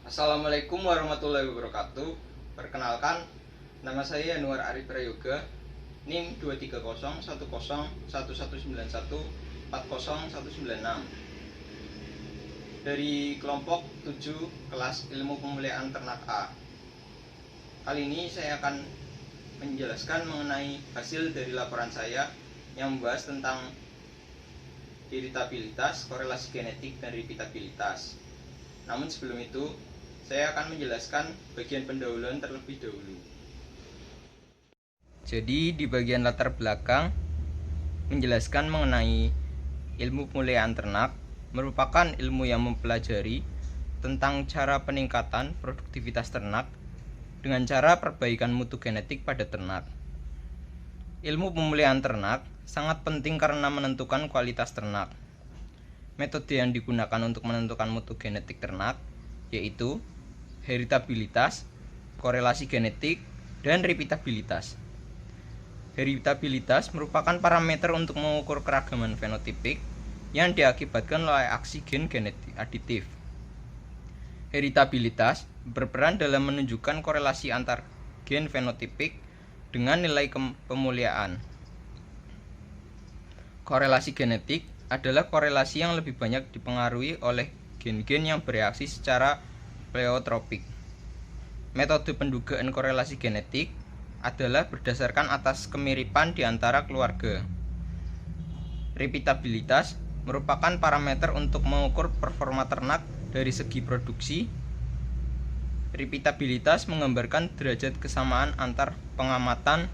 Assalamualaikum warahmatullahi wabarakatuh. Perkenalkan, nama saya Yanuar Arif Prayoga, NIM 230101191401196 dari kelompok 7 kelas Ilmu Pemulihan Ternak A. Kali ini saya akan menjelaskan mengenai hasil dari laporan saya yang membahas tentang iritabilitas, korelasi genetik, dan repeatabilitas. Namun sebelum itu, saya akan menjelaskan bagian pendahuluan terlebih dahulu. Jadi di bagian latar belakang menjelaskan mengenai ilmu pemulihan ternak merupakan ilmu yang mempelajari tentang cara peningkatan produktivitas ternak dengan cara perbaikan mutu genetik pada ternak. Ilmu pemulihan ternak sangat penting karena menentukan kualitas ternak. Metode yang digunakan untuk menentukan mutu genetik ternak yaitu heritabilitas, korelasi genetik, dan repeatabilitas. Heritabilitas merupakan parameter untuk mengukur keragaman fenotipik yang diakibatkan oleh aksi gen genetik aditif. Heritabilitas berperan dalam menunjukkan korelasi antar gen fenotipik dengan nilai pemuliaan. Korelasi genetik adalah korelasi yang lebih banyak dipengaruhi oleh gen-gen yang bereaksi secara pleotropik. Metode pendugaan korelasi genetik adalah berdasarkan atas kemiripan di antara keluarga. Repeatabilitas merupakan parameter untuk mengukur performa ternak dari segi produksi. Repeatabilitas menggambarkan derajat kesamaan antar pengamatan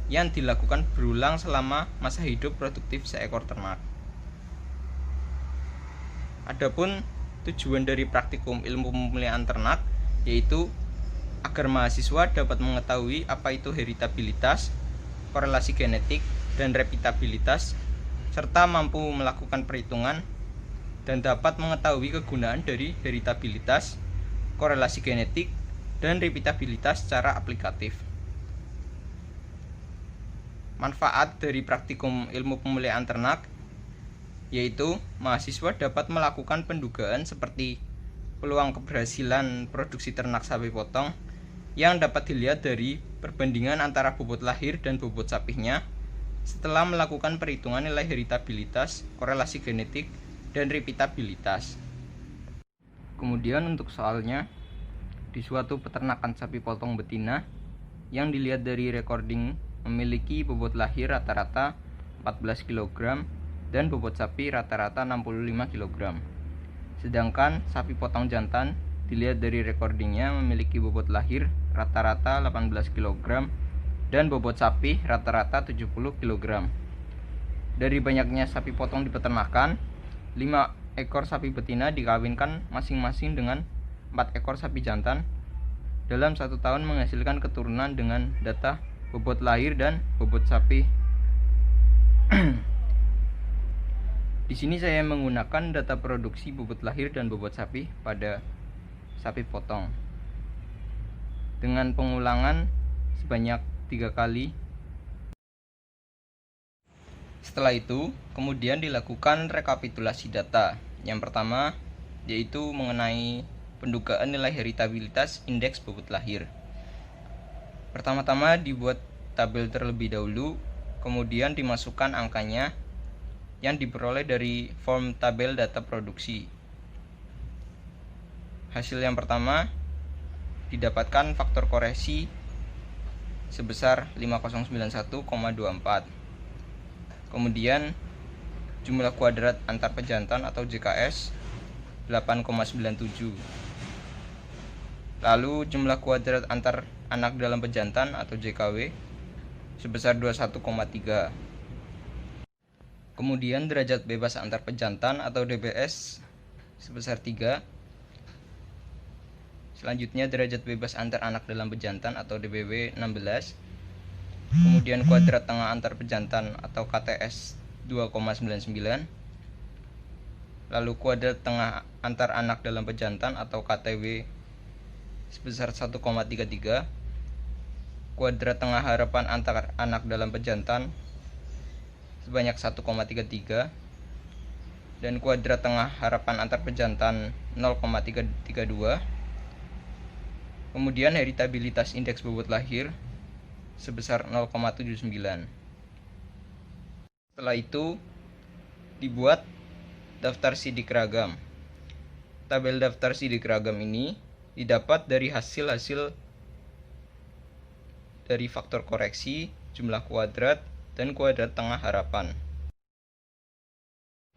yang dilakukan berulang selama masa hidup produktif seekor ternak. Adapun tujuan dari praktikum ilmu pemulihan ternak yaitu agar mahasiswa dapat mengetahui apa itu heritabilitas, korelasi genetik, dan repeatabilitas, serta mampu melakukan perhitungan dan dapat mengetahui kegunaan dari heritabilitas, korelasi genetik, dan repeatabilitas secara aplikatif. Manfaat dari praktikum ilmu pemulihan ternak yaitu mahasiswa dapat melakukan pendugaan seperti peluang keberhasilan produksi ternak sapi potong yang dapat dilihat dari perbandingan antara bobot lahir dan bobot sapinya setelah melakukan perhitungan nilai heritabilitas, korelasi genetik, dan repeatabilitas. Kemudian untuk soalnya, di suatu peternakan sapi potong betina yang dilihat dari recording memiliki bobot lahir rata-rata 14 kg dan bobot sapi rata-rata 65 kg. Sedangkan sapi potong jantan dilihat dari recordingnya memiliki bobot lahir rata-rata 18 kg dan bobot sapi rata-rata 70 kg. Dari banyaknya sapi potong di peternakan, 5 ekor sapi betina dikawinkan masing-masing dengan 4 ekor sapi jantan dalam 1 tahun menghasilkan keturunan dengan data bobot lahir dan bobot sapi. Di sini saya menggunakan data produksi bobot lahir dan bobot sapi pada sapi potong dengan pengulangan sebanyak 3 kali. Setelah itu, kemudian dilakukan rekapitulasi data. Yang pertama yaitu mengenai pendugaan nilai heritabilitas indeks bobot lahir. Pertama-tama dibuat tabel terlebih dahulu, kemudian dimasukkan angkanya yang diperoleh dari form tabel data produksi. Hasil yang pertama didapatkan faktor koreksi sebesar 5091,24. Kemudian jumlah kuadrat antar pejantan atau JKS 8,97. Lalu jumlah kuadrat antar anak dalam pejantan atau JKW sebesar 21,3. Kemudian derajat bebas antar pejantan atau DBS sebesar 3. Selanjutnya derajat bebas antar anak dalam pejantan atau DBW 16. Kemudian kuadrat tengah antar pejantan atau KTS 2,99. Lalu kuadrat tengah antar anak dalam pejantan atau KTW sebesar 1,33. Kuadrat tengah harapan antar anak dalam pejantan sebanyak 1,33 dan kuadrat tengah harapan antar pejantan 0,332 Kemudian heritabilitas indeks bobot lahir sebesar 0,79. Setelah itu dibuat daftar sidik ragam. Tabel daftar sidik ragam ini didapat dari hasil-hasil dari faktor koreksi, jumlah kuadrat, dan kuadrat tengah harapan.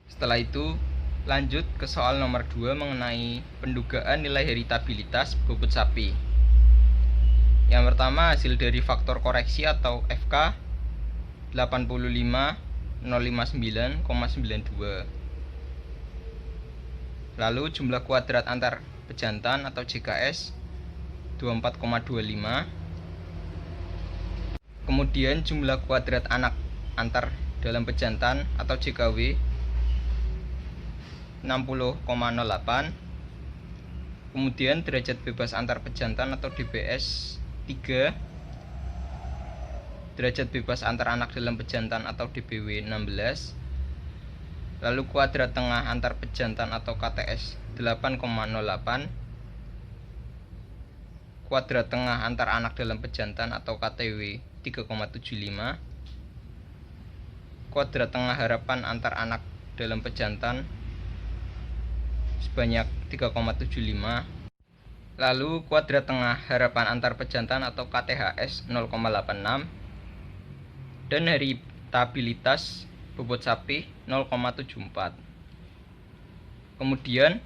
Setelah itu lanjut ke soal nomor 2 mengenai pendugaan nilai heritabilitas bobot sapi. Yang pertama, hasil dari faktor koreksi atau FK 85.059,92. Lalu jumlah kuadrat antar pejantan atau JKS 24,25. Kemudian jumlah kuadrat anak antar dalam pejantan atau JKW 60,08. Kemudian derajat bebas antar pejantan atau DBS 3. Derajat bebas antar anak dalam pejantan atau DBW 16. Lalu kuadrat tengah antar pejantan atau KTS 8,08. Kuadrat tengah antar anak dalam pejantan atau KTW 3,75. Kuadrat tengah harapan antar anak dalam pejantan sebanyak 3,75. Lalu kuadrat tengah harapan antar pejantan atau KTHS 0,86. Dan heritabilitas bobot sapi 0,74. Kemudian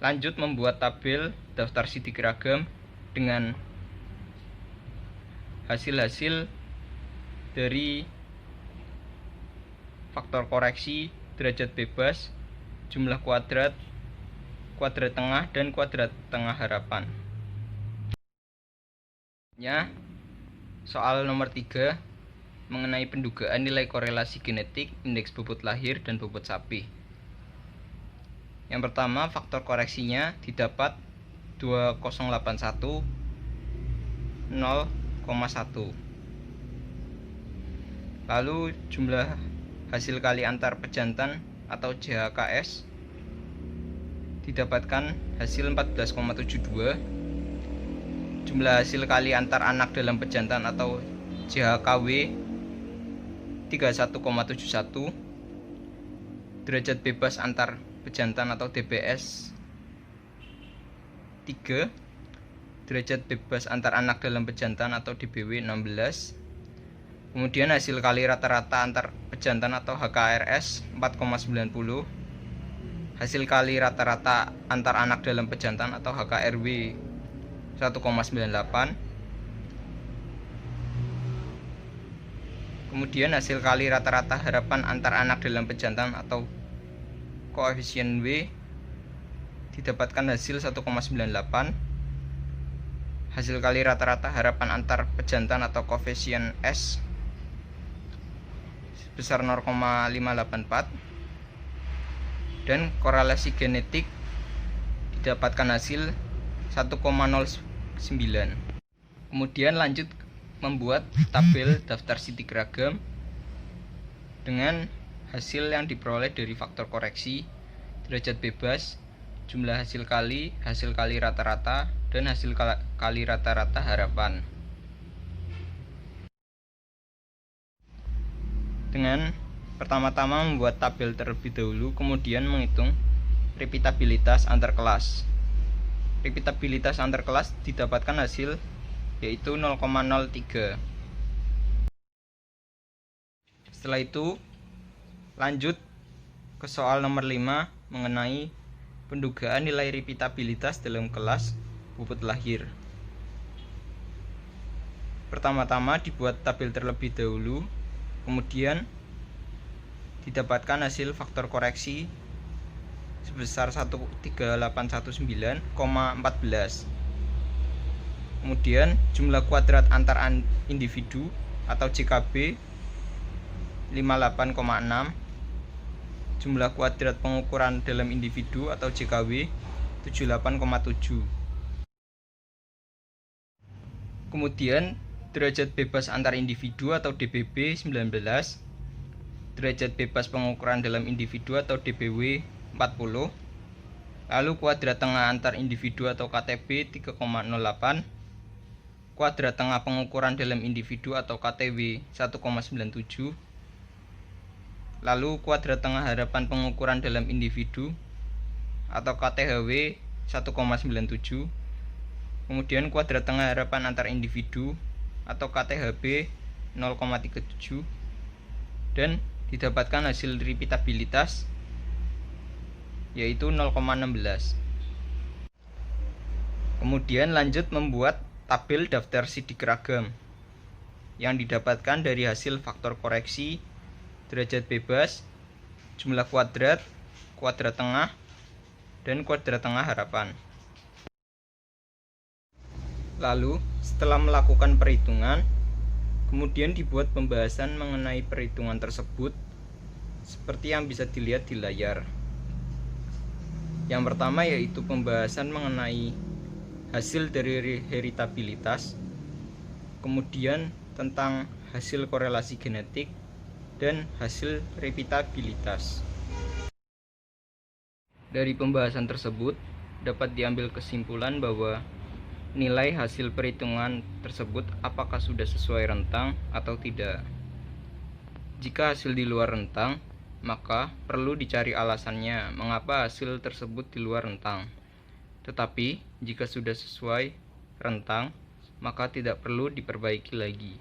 lanjut membuat tabel daftar sidik ragam dengan hasil-hasil dari faktor koreksi, derajat bebas, jumlah kuadrat, kuadrat tengah, dan kuadrat tengah harapan. Soal nomor 3 mengenai pendugaan nilai korelasi genetik indeks bobot lahir dan bobot sapi. Yang pertama, faktor koreksinya didapat 2081 0,1. Lalu jumlah hasil kali antar pejantan atau JHKS didapatkan hasil 14,72. Jumlah hasil kali antar anak dalam pejantan atau JHKW 31,71. Derajat bebas antar pejantan atau DBS 3. Derajat bebas antar anak dalam pejantan atau DBW 16. Kemudian hasil kali rata-rata antar pejantan atau HKRS 4,90. Hasil kali rata-rata antar anak dalam pejantan atau HKRW 1,98. Kemudian hasil kali rata-rata harapan antar anak dalam pejantan atau koefisien W didapatkan hasil 1,98. Hasil kali rata-rata harapan antar pejantan atau koefisien S sebesar 0,584. Dan korelasi genetik didapatkan hasil 1,09. Kemudian lanjut membuat tabel daftar sidik ragam dengan hasil yang diperoleh dari faktor koreksi, derajat bebas, jumlah hasil kali rata-rata, dan hasil kali rata-rata harapan. Dengan pertama-tama membuat tabel terlebih dahulu, kemudian menghitung repitabilitas antar kelas. Repitabilitas antar kelas didapatkan hasil yaitu 0,03. Setelah itu lanjut ke soal nomor 5 mengenai pendugaan nilai repitabilitas dalam kelas bobot lahir. Pertama-tama dibuat tabel terlebih dahulu, kemudian didapatkan hasil faktor koreksi sebesar 13819,14. Kemudian jumlah kuadrat antar individu atau JKB 58,6. Jumlah kuadrat pengukuran dalam individu atau JKW 78,7. Kemudian derajat bebas antar individu atau DBB 19. Derajat bebas pengukuran dalam individu atau DBW 40. Lalu kuadrat tengah antar individu atau KTB 3,08, kuadrat tengah pengukuran dalam individu atau KTW 1,97, lalu kuadrat tengah harapan pengukuran dalam individu atau KTHW 1,97, kemudian kuadrat tengah harapan antar individu atau KTHB 0,37, dan didapatkan hasil repeatabilitas yaitu 0,16. Kemudian lanjut membuat tabel daftar sidik ragam yang didapatkan dari hasil faktor koreksi, derajat bebas, jumlah kuadrat, kuadrat tengah, dan kuadrat tengah harapan. Lalu setelah melakukan perhitungan, kemudian dibuat pembahasan mengenai perhitungan tersebut seperti yang bisa dilihat di layar. Yang pertama yaitu pembahasan mengenai hasil dari heritabilitas, kemudian tentang hasil korelasi genetik, dan hasil repeatabilitas. Dari pembahasan tersebut dapat diambil kesimpulan bahwa nilai hasil perhitungan tersebut apakah sudah sesuai rentang atau tidak. Jika hasil di luar rentang, maka perlu dicari alasannya mengapa hasil tersebut di luar rentang. Tetapi jika sudah sesuai rentang, maka tidak perlu diperbaiki lagi.